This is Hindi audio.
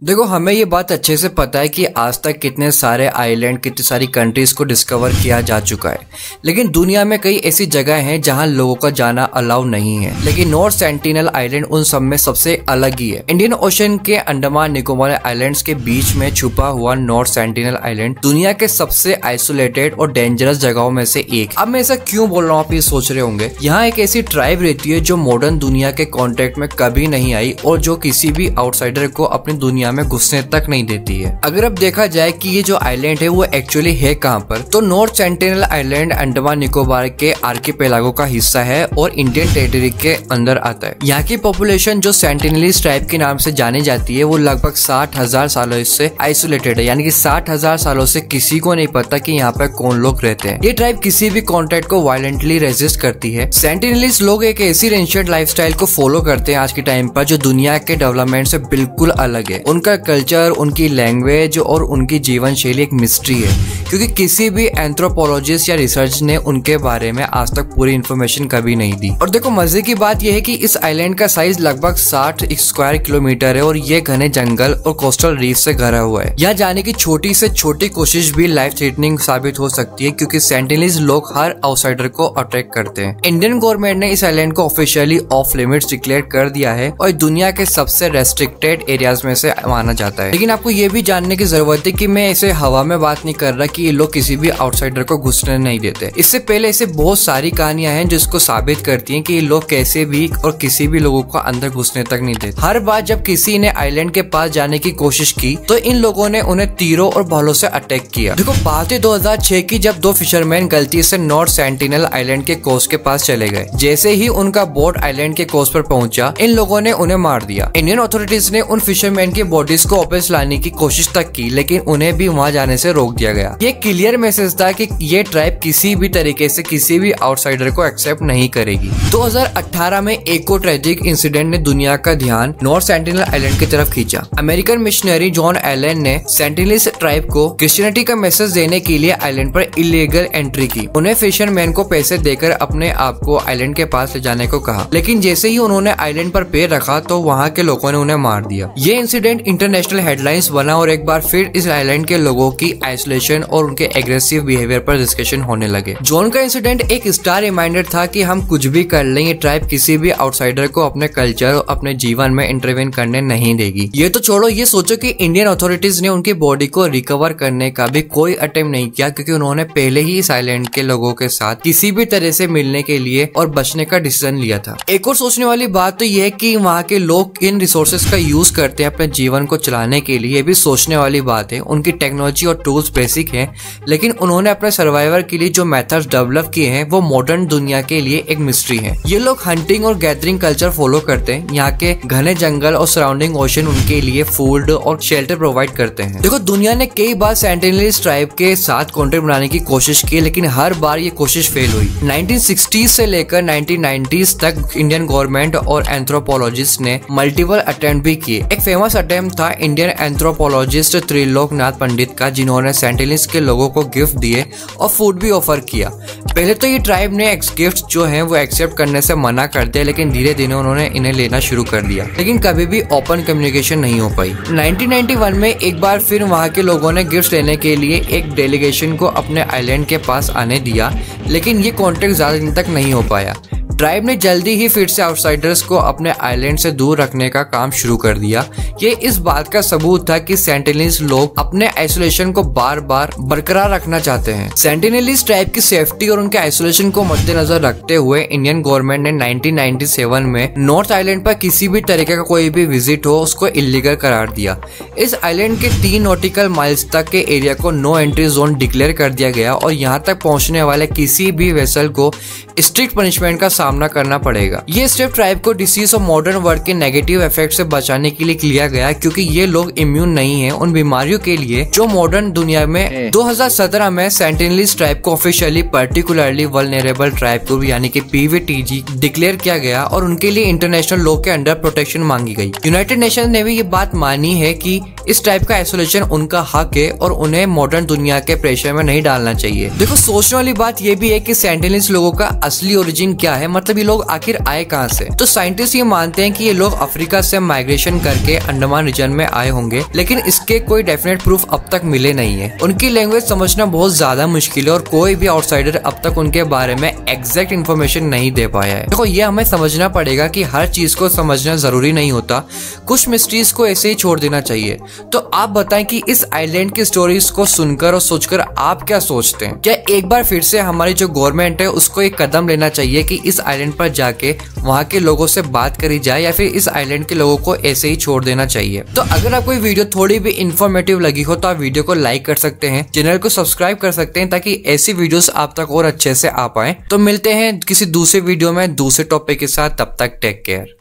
देखो, हमें ये बात अच्छे से पता है कि आज तक कितने सारे आइलैंड, कितनी सारी कंट्रीज को डिस्कवर किया जा चुका है। लेकिन दुनिया में कई ऐसी जगह हैं जहां लोगों का जाना अलाउ नहीं है। लेकिन नॉर्थ सेंटिनल आइलैंड उन सब में सबसे अलग ही है। इंडियन ओशन के अंडमान निकोबार आइलैंड्स के बीच में छुपा हुआ नॉर्थ सेंटिनल आइलैंड दुनिया के सबसे आइसोलेटेड और डेंजरस जगहों में से एक। अब मैं ऐसा क्यों बोल रहा हूँ, आप ये सोच रहे होंगे। यहाँ एक ऐसी ट्राइब रहती है जो मॉडर्न दुनिया के कॉन्टेक्ट में कभी नहीं आई और जो किसी भी आउटसाइडर को अपनी दुनिया में घुसने तक नहीं देती है। अगर अब देखा जाए कि ये जो आइलैंड है वो एक्चुअली है कहाँ पर, तो north sentinel island Andaman Nicobar के आर्किपेलागो का हिस्सा है और इंडियन टेरिटरी के अंदर आता है। यहाँ की पॉपुलेशन जो सेंटिनलीज ट्राइब के नाम से जानी जाती है वो लगभग 60,000 सालों से आइसोलेटेड है। यानी कि 60,000 सालों से किसी को नहीं पता कि यहाँ पर कौन लोग रहते हैं। ये ट्राइब किसी भी कॉन्टैक्ट को वायलेंटली रेजिस्ट करती है। सेंटिनलीज लोग एक ऐसी एंशिएंट लाइफस्टाइल को फॉलो करते हैं आज के टाइम पर जो दुनिया के डेवलपमेंट से बिल्कुल अलग है। उनका कल्चर, उनकी लैंग्वेज और उनकी जीवन शैली एक मिस्ट्री है, क्योंकि किसी भी एंथ्रोपोलॉजिस्ट या रिसर्च ने उनके बारे में आज तक पूरी इन्फॉर्मेशन कभी नहीं दी। और देखो, मजे की बात यह है कि इस आइलैंड का साइज लगभग 60 स्क्वायर किलोमीटर है और ये घने जंगल और कोस्टल रीफ से घरा हुआ है। यहाँ जाने की छोटी से छोटी कोशिश भी लाइफ थ्रेटनिंग साबित हो सकती है, क्योंकि सेंटिनलीज लोग हर आउटसाइडर को अट्रैक्ट करते हैं। इंडियन गवर्नमेंट ने इस आइलैंड को ऑफिशियली ऑफ लिमिट्स डिक्लेयर कर दिया है और दुनिया के सबसे रेस्ट्रिक्टेड एरियाज में से माना जाता है। लेकिन आपको ये भी जानने की जरूरत है कि मैं ऐसे हवा में बात नहीं कर रहा कि ये लोग किसी भी आउटसाइडर को घुसने नहीं देते। इससे पहले ऐसे बहुत सारी कहानियां हैं जिसको साबित करती हैं कि ये लोग कैसे भी और किसी भी लोगों को अंदर घुसने तक नहीं देते। हर बार जब किसी ने आइलैंड के पास जाने की कोशिश की तो इन लोगों ने उन्हें तीरों और भालों से अटैक किया। देखो, बात है 2006 की, जब दो फिशरमैन गलती से नॉर्थ सेंटिनल आइलैंड के कोस्ट के पास चले गए। जैसे ही उनका बोट आइलैंड के कोस्ट पर पहुंचा, इन लोगों ने उन्हें मार दिया। इंडियन अथॉरिटीज ने उन फिशरमैन की बॉडीज को वापस लाने की कोशिश तक की, लेकिन उन्हें भी वहां जाने से रोक दिया गया। ये क्लियर मैसेज था कि ये ट्राइब किसी भी तरीके से किसी भी आउटसाइडर को एक्सेप्ट नहीं करेगी। 2018 में एक और ट्रेजिक इंसिडेंट ने दुनिया का ध्यान नॉर्थ सेंटिनल आइलैंड की तरफ खींचा। अमेरिकन मिशनरी जॉन एलन ने सेंटिनलीज ट्राइब को क्रिश्चियनिटी का मैसेज देने के लिए आइलैंड पर इलीगल एंट्री की। उन्हें फिशरमैन को पैसे देकर अपने आप को आइलैंड के पास ले जाने को कहा, लेकिन जैसे ही उन्होंने आइलैंड पर पैर रखा तो वहाँ के लोगों ने उन्हें मार दिया। ये इंसिडेंट इंटरनेशनल हेडलाइंस बना और एक बार फिर इस आइलैंड के लोगों की आइसोलेशन और उनके एग्रेसिव बिहेवियर पर डिस्कशन होने लगे। जॉन का इंसिडेंट एक स्टार रिमाइंडर था कि हम कुछ भी कर लें, ये ट्राइब किसी भी आउटसाइडर को अपने कल्चर और अपने जीवन में इंटरवेन करने नहीं देगी। ये तो छोड़ो, ये सोचो कि इंडियन अथॉरिटीज ने उनकी बॉडी को रिकवर करने का भी कोई अटेम्प्ट नहीं किया, क्योंकि उन्होंने पहले ही इस आइलैंड के लोगों के साथ किसी भी तरह से मिलने के लिए और बचने का डिसीजन लिया था। एक और सोचने वाली बात तो यह है कि वहाँ के लोग इन रिसोर्सेज का यूज करते हैं अपने जीवन को चलाने के लिए। ये भी सोचने वाली बात है। उनकी टेक्नोलॉजी और टूल्स बेसिक हैं, लेकिन उन्होंने अपने सर्वाइवर के लिए जो मेथड्स डेवलप किए हैं वो मॉडर्न दुनिया के लिए एक मिस्ट्री है। ये लोग हंटिंग और गैदरिंग कल्चर फॉलो करते हैं। यहाँ के घने जंगल और सराउंडिंग ओशन उनके लिए फूड और शेल्टर प्रोवाइड करते हैं। देखो, दुनिया ने कई बार सेंटिनलीज ट्राइब के साथ कॉन्टेक्ट बनाने की कोशिश की, लेकिन हर बार ये कोशिश फेल हुई। 1960s से लेकर 1990s तक इंडियन गवर्नमेंट और एंथ्रोपोलॉजिस्ट ने मल्टीपल अटेम्प्ट भी किए। एक फेमस अटेम्प्ट था इंडियन एंथ्रोपोलॉजिस्ट त्रिलोकनाथ पंडित का, जिन्होंने सेंटिनलीज के लोगों को गिफ्ट दिए और फूड भी ऑफर किया। पहले तो ये ट्राइब ने गिफ्ट जो हैं वो एक्सेप्ट करने से मना कर दिया, लेकिन धीरे धीरे उन्होंने इन्हें लेना शुरू कर दिया। लेकिन कभी भी ओपन कम्युनिकेशन नहीं हो पाई। 1991 में एक बार फिर वहाँ के लोगों ने गिफ्ट लेने के लिए एक डेलीगेशन को अपने आइलैंड के पास आने दिया, लेकिन ये कॉन्टेक्ट ज्यादा दिन तक नहीं हो पाया। ट्राइब ने जल्दी ही फिर से आउटसाइडर्स को अपने आइलैंड से दूर रखने का काम शुरू कर दिया। ये इस बात का सबूत था कि सेंटिनलीज लोग अपने आइसोलेशन को बार बार बरकरार रखना चाहते हैं। सेंटिनलीज ट्राइब की सेफ्टी और उनके आइसोलेशन को मद्देनजर रखते हुए इंडियन गवर्नमेंट ने 1997 में नॉर्थ आइलैंड पर किसी भी तरीके का कोई भी विजिट हो उसको इलीगल करार दिया। इस आइलैंड के 3 नॉटिकल माइल्स तक के एरिया को नो एंट्री जोन डिक्लेयर कर दिया गया और यहाँ तक पहुँचने वाले किसी भी वेसल को स्ट्रिक्ट पनिशमेंट का सामना करना पड़ेगा। ये स्टेप ट्राइब को डिसीज और मॉडर्न वर्ल्ड के नेगेटिव इफेक्ट से बचाने के लिए किया गया, क्योंकि ये लोग इम्यून नहीं हैं उन बीमारियों के लिए जो मॉडर्न दुनिया में 2017 में सेंटिनलीज ट्राइब को ऑफिशियली पर्टिकुलरली वल्नरेबल ट्राइब को यानी कि PVTG डिक्लेयर किया गया और उनके लिए इंटरनेशनल लॉ के अंडर प्रोटेक्शन मांगी गई। यूनाइटेड नेशन ने भी ये बात मानी है कि इस टाइप का आइसोलेशन उनका हक है और उन्हें मॉडर्न दुनिया के प्रेशर में नहीं डालना चाहिए। देखो सोचने वाली बात ये भी है कि सेंटिनल्स लोगों का असली ओरिजिन क्या है, मतलब ये लोग आखिर आए कहाँ से। तो साइंटिस्ट ये मानते हैं कि ये लोग अफ्रीका से माइग्रेशन करके अंडमान रीजन में आए होंगे, लेकिन इसके कोई डेफिनेट प्रूफ अब तक मिले नहीं है। उनकी लैंग्वेज समझना बहुत ज्यादा मुश्किल है और कोई भी आउटसाइडर अब तक उनके बारे में एग्जैक्ट इन्फॉर्मेशन नहीं दे पाया है। देखो ये हमें समझना पड़ेगा कि हर चीज को समझना जरूरी नहीं होता, कुछ मिस्ट्रीज को ऐसे ही छोड़ देना चाहिए। तो आप बताएं कि इस आइलैंड की स्टोरीज को सुनकर और सोचकर आप क्या सोचते हैं? क्या एक बार फिर से हमारी जो गवर्नमेंट है उसको एक कदम लेना चाहिए कि इस आइलैंड पर जाके वहाँ के लोगों से बात करी जाए, या फिर इस आइलैंड के लोगों को ऐसे ही छोड़ देना चाहिए? तो अगर आपको ये वीडियो थोड़ी भी इंफॉर्मेटिव लगी हो तो आप वीडियो को लाइक कर सकते हैं, चैनल को सब्सक्राइब कर सकते हैं ताकि ऐसी वीडियोस आप तक और अच्छे से आ पाए। तो मिलते हैं किसी दूसरे वीडियो में दूसरे टॉपिक के साथ, तब तक टेक केयर।